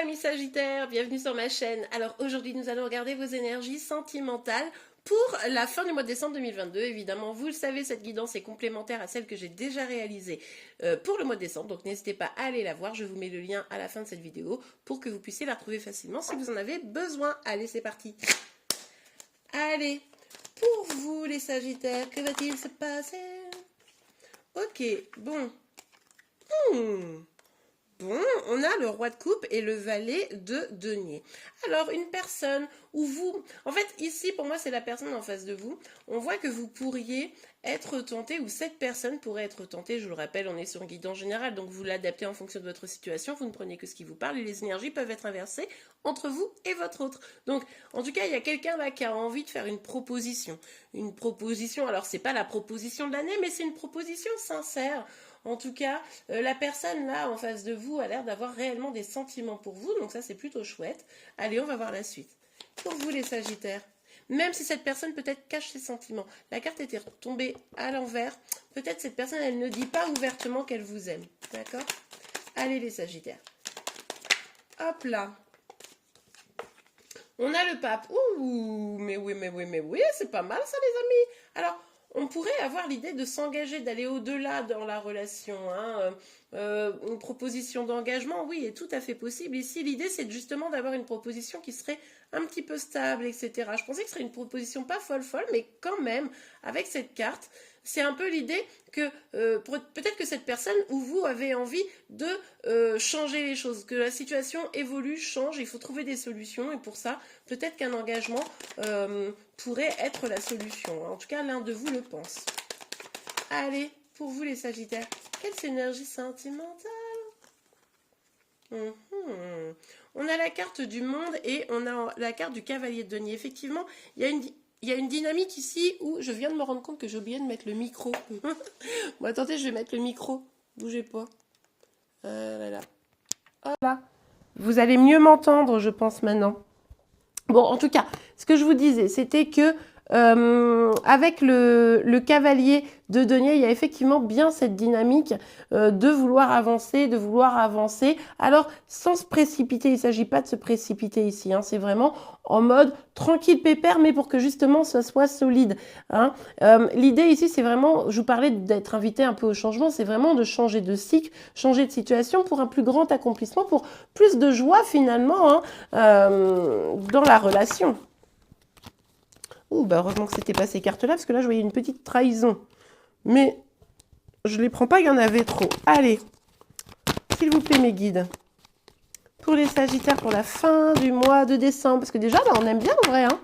amis Sagittaires, bienvenue sur ma chaîne. Alors aujourd'hui nous allons regarder vos énergies sentimentales pour la fin du mois de décembre 2022. Évidemment, vous le savez, cette guidance est complémentaire à celle que j'ai déjà réalisée pour le mois de décembre. Donc n'hésitez pas à aller la voir, je vous mets le lien à la fin de cette vidéo pour que vous puissiez la retrouver facilement si vous en avez besoin. Allez, c'est parti. Allez, pour vous les Sagittaires, que va-t-il se passer? Ok, bon. Bon, on a le roi de coupe et le valet de denier. Alors, une personne où vous... En fait, ici, pour moi, c'est la personne en face de vous. On voit que vous pourriez être tenté, ou cette personne pourrait être tentée. Je vous le rappelle, on est sur un guidance général, donc vous l'adaptez en fonction de votre situation. Vous ne prenez que ce qui vous parle et les énergies peuvent être inversées entre vous et votre autre. Donc, en tout cas, il y a quelqu'un là qui a envie de faire une proposition. Une proposition, alors c'est pas la proposition de l'année, mais c'est une proposition sincère. En tout cas, la personne là en face de vous a l'air d'avoir réellement des sentiments pour vous, donc ça c'est plutôt chouette. Allez, on va voir la suite. Pour vous les Sagittaires, même si cette personne peut-être cache ses sentiments, la carte était tombée à l'envers, peut-être cette personne elle ne dit pas ouvertement qu'elle vous aime, d'accord? Allez les Sagittaires. Hop là. On a le pape. Ouh, mais oui, c'est pas mal ça les amis. Alors, on pourrait avoir l'idée de s'engager, d'aller au-delà dans la relation. Hein. Une proposition d'engagement, oui, est tout à fait possible. Ici, l'idée, c'est justement d'avoir une proposition qui serait un petit peu stable, etc. Je pensais que ce serait une proposition pas folle, mais quand même, avec cette carte, c'est un peu l'idée que peut-être que cette personne ou vous avez envie de changer les choses, que la situation évolue, change, il faut trouver des solutions et pour ça, peut-être qu'un engagement pourrait être la solution. En tout cas, l'un de vous le pense. Allez, pour vous les Sagittaires, quelle énergie sentimentale? On a la carte du monde et on a la carte du cavalier de denier. Effectivement, il y a une dynamique ici où je viens de me rendre compte que j'ai oublié de mettre le micro. Bon, attendez, je vais mettre le micro. Bougez pas. Voilà. Hop là. Vous allez mieux m'entendre, je pense, maintenant. Bon, en tout cas, ce que je vous disais, c'était que avec le cavalier de denier, il y a effectivement bien cette dynamique de vouloir avancer, alors sans se précipiter. Il ne s'agit pas de se précipiter ici, hein, c'est vraiment en mode tranquille pépère, mais pour que justement ça soit solide. Hein. L'idée ici, c'est vraiment, je vous parlais d'être invité un peu au changement, c'est vraiment de changer de cycle, changer de situation pour un plus grand accomplissement, pour plus de joie finalement hein, dans la relation. Ouh, bah heureusement que c'était pas ces cartes-là, parce que là, je voyais une petite trahison. Mais je les prends pas, il y en avait trop. Allez, s'il vous plaît, mes guides. Pour les Sagittaires, pour la fin du mois de décembre. Parce que déjà, bah, on aime bien en vrai. Hein.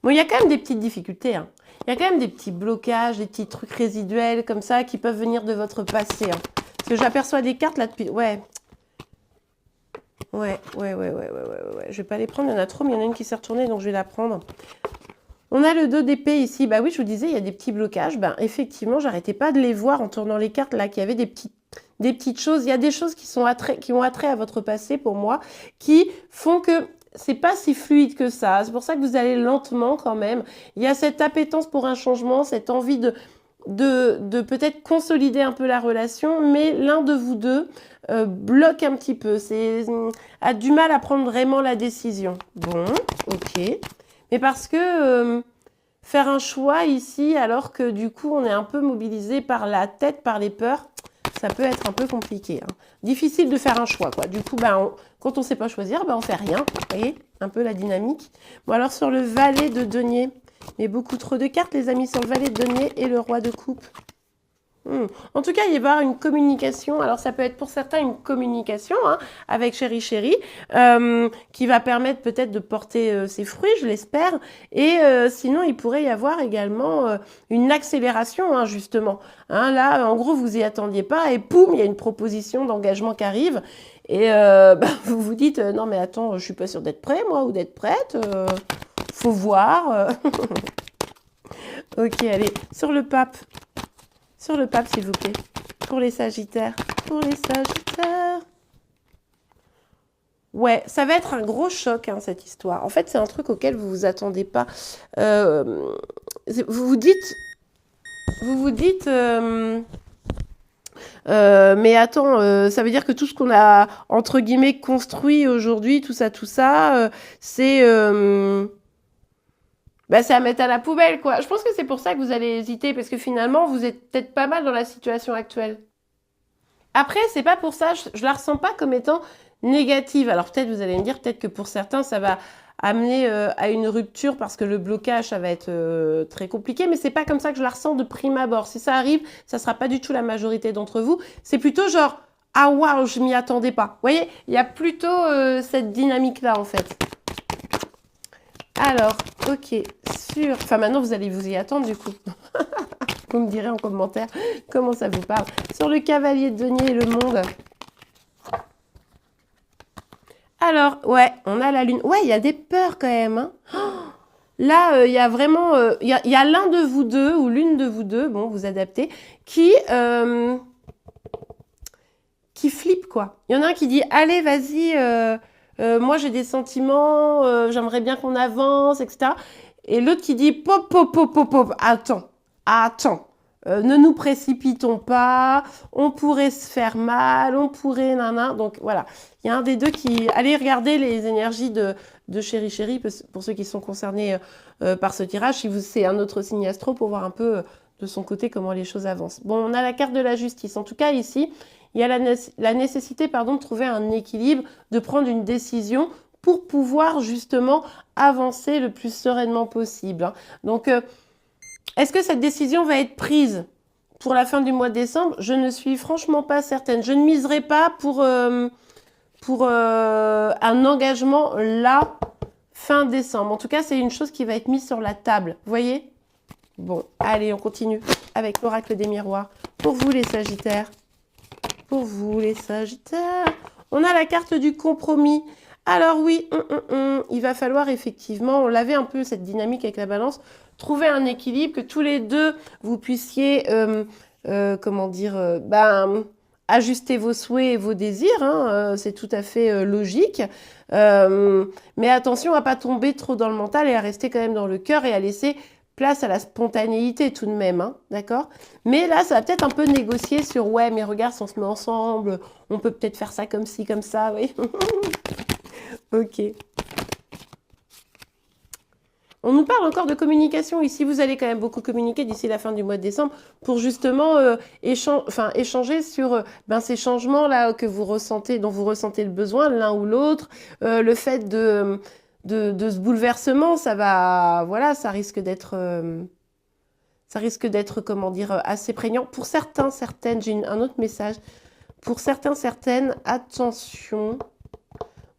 Bon, il y a quand même des petites difficultés. Hein. Il y a quand même des petits blocages, des petits trucs résiduels comme ça qui peuvent venir de votre passé. Hein. Parce que j'aperçois des cartes là depuis... Ouais. Je vais pas les prendre, il y en a trop, mais il y en a une qui s'est retournée, donc je vais la prendre. On a le 2 d'épée ici. Bah oui, je vous disais, il y a des petits blocages. Ben, effectivement, j'arrêtais pas de les voir en tournant les cartes là, qu'il y avait des petites choses. Il y a des choses qui ont attrait à votre passé pour moi, qui font que c'est pas si fluide que ça. C'est pour ça que vous allez lentement quand même. Il y a cette appétence pour un changement, cette envie de peut-être consolider un peu la relation, mais l'un de vous deux bloque un petit peu. A du mal à prendre vraiment la décision. Bon, ok. Mais parce que faire un choix ici, alors que du coup, on est un peu mobilisé par la tête, par les peurs, ça peut être un peu compliqué. Hein. Difficile de faire un choix, quoi. Du coup, ben, quand on ne sait pas choisir, ben, on ne fait rien. Vous voyez, un peu la dynamique. Bon, alors sur le valet de denier, mais beaucoup trop de cartes, les amis, sur le valet de denier et le roi de coupe. En tout cas, il va y avoir une communication. Alors, ça peut être pour certains une communication hein, avec Chéri Chéri qui va permettre peut-être de porter ses fruits, je l'espère. Et sinon, il pourrait y avoir également une accélération, hein, justement. Hein, là, en gros, vous y attendiez pas et poum, il y a une proposition d'engagement qui arrive. Et vous vous dites, non mais attends, je suis pas sûre d'être prêt, moi, ou d'être prête. Faut voir. Ok, allez, sur le pape. Sur le pape, s'il vous plaît. Pour les Sagittaires. Pour les Sagittaires. Ouais, ça va être un gros choc, hein, cette histoire. En fait, c'est un truc auquel vous vous attendez pas. Vous vous dites... Mais attends, ça veut dire que tout ce qu'on a, entre guillemets, construit aujourd'hui, tout ça, c'est... bah, c'est à mettre à la poubelle, quoi. Je pense que c'est pour ça que vous allez hésiter, parce que finalement, vous êtes peut-être pas mal dans la situation actuelle. Après, c'est pas pour ça, je la ressens pas comme étant négative. Alors peut-être, vous allez me dire, peut-être que pour certains, ça va amener à une rupture parce que le blocage, ça va être très compliqué, mais c'est pas comme ça que je la ressens de prime abord. Si ça arrive, ça sera pas du tout la majorité d'entre vous. C'est plutôt genre, ah waouh, je m'y attendais pas. Vous voyez, il y a plutôt cette dynamique-là, en fait. Alors, ok, Enfin, maintenant, vous allez vous y attendre, du coup. Vous me direz en commentaire comment ça vous parle. Sur le cavalier de denier et le monde. Alors, ouais, on a la lune. Ouais, il y a des peurs quand même. Hein. Là, il y a vraiment... Il y a l'un de vous deux, ou l'une de vous deux, bon, vous adaptez, qui flippe, quoi. Il y en a un qui dit, allez, vas-y, moi j'ai des sentiments, j'aimerais bien qu'on avance, etc. Et l'autre qui dit, pop, pop, pop, pop, pop, attends. Ne nous précipitons pas, on pourrait se faire mal, on pourrait nana. Donc voilà, il y a un des deux qui... Allez regarder les énergies de Chéri Chéri, pour ceux qui sont concernés par ce tirage, si c'est un autre signe astro, pour voir un peu de son côté comment les choses avancent. Bon, on a la carte de la justice. En tout cas, ici, il y a la nécessité de trouver un équilibre, de prendre une décision pour pouvoir justement avancer le plus sereinement possible. Hein. Donc... est-ce que cette décision va être prise pour la fin du mois de décembre? Je ne suis franchement pas certaine. Je ne miserai pas pour un engagement là, fin décembre. En tout cas, c'est une chose qui va être mise sur la table. Vous voyez? Bon, allez, on continue avec l'oracle des miroirs. Pour vous, les Sagittaires. Pour vous, les Sagittaires. On a la carte du compromis. Alors oui, il va falloir effectivement, on l'avait un peu cette dynamique avec la balance, trouver un équilibre, que tous les deux, vous puissiez, ajuster vos souhaits et vos désirs, hein, c'est tout à fait logique. Mais attention à pas tomber trop dans le mental et à rester quand même dans le cœur et à laisser place à la spontanéité tout de même, hein, d'accord? Mais là, ça va peut-être un peu négocier sur, ouais, mais regarde, si on se met ensemble, on peut peut-être faire ça comme ci, comme ça, oui. Ok. On nous parle encore de communication. Ici, vous allez quand même beaucoup communiquer d'ici la fin du mois de décembre pour justement échanger sur ces changements-là que vous ressentez, dont vous ressentez le besoin l'un ou l'autre. Le fait de ce bouleversement, ça risque d'être... comment dire, assez prégnant. Pour certains, certaines, j'ai un autre message. Pour certains, certaines, attention...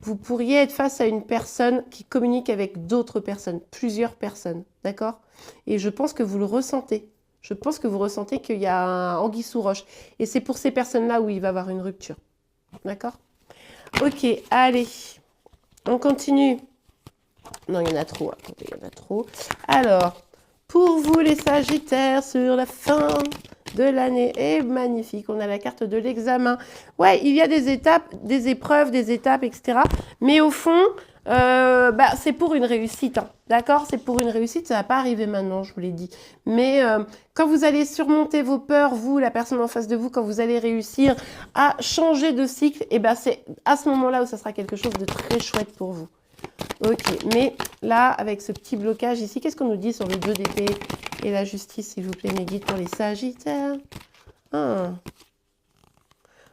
Vous pourriez être face à une personne qui communique avec d'autres personnes, plusieurs personnes, d'accord? Et je pense que vous le ressentez. Je pense que vous ressentez qu'il y a un anguille sous roche. Et c'est pour ces personnes-là où il va y avoir une rupture. D'accord? Ok, allez. On continue. Non, il y en a trop. Attendez, il y en a trop. Alors, pour vous les Sagittaires, sur la fin de l'année est magnifique. On a la carte de l'examen. Ouais, il y a des étapes, des épreuves, des étapes, etc. Mais au fond, c'est pour une réussite. Hein. D'accord? C'est pour une réussite. Ça ne va pas arriver maintenant, je vous l'ai dit. Mais quand vous allez surmonter vos peurs, vous, la personne en face de vous, quand vous allez réussir à changer de cycle, et c'est à ce moment-là où ça sera quelque chose de très chouette pour vous. Ok, mais là, avec ce petit blocage ici, qu'est-ce qu'on nous dit sur le 2 d'épée et la justice, s'il vous plaît, mes guides pour les Sagittaires?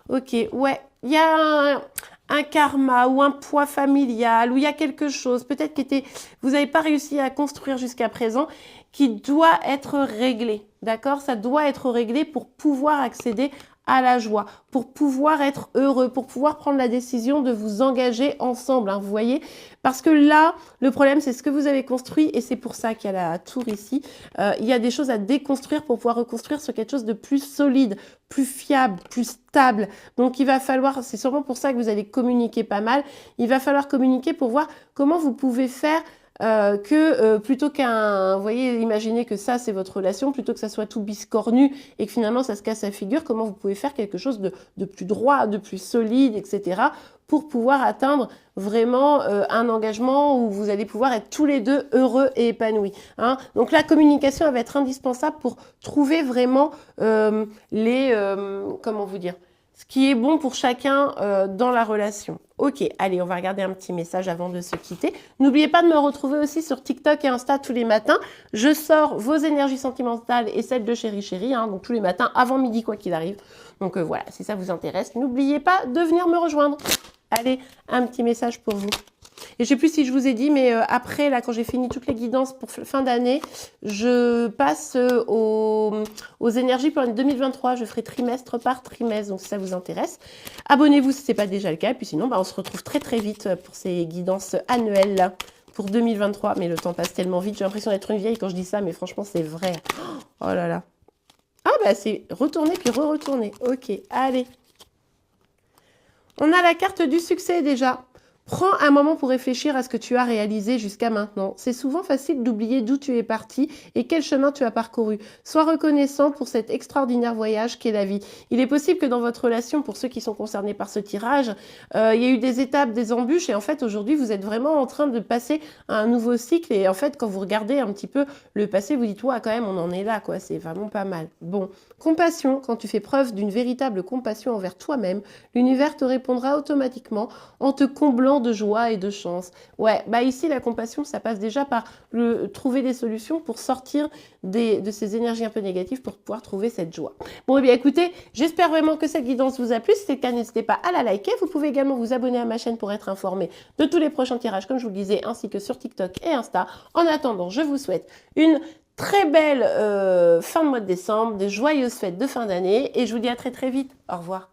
Ok, ouais, il y a un karma ou un poids familial, ou il y a quelque chose, peut-être que vous n'avez pas réussi à construire jusqu'à présent, qui doit être réglé, d'accord? Ça doit être réglé pour pouvoir accéder à la joie, pour pouvoir être heureux, pour pouvoir prendre la décision de vous engager ensemble, hein, vous voyez? Parce que là, le problème, c'est ce que vous avez construit et c'est pour ça qu'il y a la tour ici. Il y a des choses à déconstruire pour pouvoir reconstruire sur quelque chose de plus solide, plus fiable, plus stable. Donc, il va falloir, c'est sûrement pour ça que vous allez communiquer pas mal, il va falloir communiquer pour voir comment vous pouvez faire plutôt qu'un, vous voyez, imaginez que ça c'est votre relation, plutôt que ça soit tout biscornu et que finalement ça se casse la figure, comment vous pouvez faire quelque chose de plus droit, de plus solide, etc. pour pouvoir atteindre vraiment un engagement où vous allez pouvoir être tous les deux heureux et épanouis. Hein. Donc la communication elle va être indispensable pour trouver vraiment comment vous dire, ce qui est bon pour chacun dans la relation. Ok, allez, on va regarder un petit message avant de se quitter. N'oubliez pas de me retrouver aussi sur TikTok et Insta tous les matins. Je sors vos énergies sentimentales et celles de Chéri Chéri, hein, donc tous les matins avant midi quoi qu'il arrive. Donc voilà, si ça vous intéresse, n'oubliez pas de venir me rejoindre. Allez, un petit message pour vous. Et je sais plus si je vous ai dit, mais après, là, quand j'ai fini toutes les guidances pour fin d'année, je passe aux énergies pour l'année 2023. Je ferai trimestre par trimestre, donc si ça vous intéresse. Abonnez-vous si ce n'est pas déjà le cas. Et puis sinon, bah, on se retrouve très très vite pour ces guidances annuelles là, pour 2023. Mais le temps passe tellement vite. J'ai l'impression d'être une vieille quand je dis ça, mais franchement, c'est vrai. Oh là là. Ah bah c'est retourner puis re-retourner. Ok, allez. On a la carte du succès déjà. Prends un moment pour réfléchir à ce que tu as réalisé jusqu'à maintenant. C'est souvent facile d'oublier d'où tu es parti et quel chemin tu as parcouru. Sois reconnaissant pour cet extraordinaire voyage qu'est la vie. Il est possible que dans votre relation, pour ceux qui sont concernés par ce tirage, il y a eu des étapes, des embûches et en fait aujourd'hui vous êtes vraiment en train de passer à un nouveau cycle et en fait quand vous regardez un petit peu le passé, vous dites ouais quand même on en est là quoi, c'est vraiment pas mal. Bon, compassion, quand tu fais preuve d'une véritable compassion envers toi-même, l'univers te répondra automatiquement en te comblant de joie et de chance. Ouais, bah ici la compassion ça passe déjà par trouver des solutions pour sortir de ces énergies un peu négatives pour pouvoir trouver cette joie. Bon et bien écoutez, j'espère vraiment que cette guidance vous a plu. Si c'est le cas, n'hésitez pas à la liker. Vous pouvez également vous abonner à ma chaîne pour être informé de tous les prochains tirages comme je vous le disais, ainsi que sur TikTok et Insta. En attendant, je vous souhaite une très belle fin de mois de décembre, de joyeuses fêtes de fin d'année et je vous dis à très très vite. Au revoir.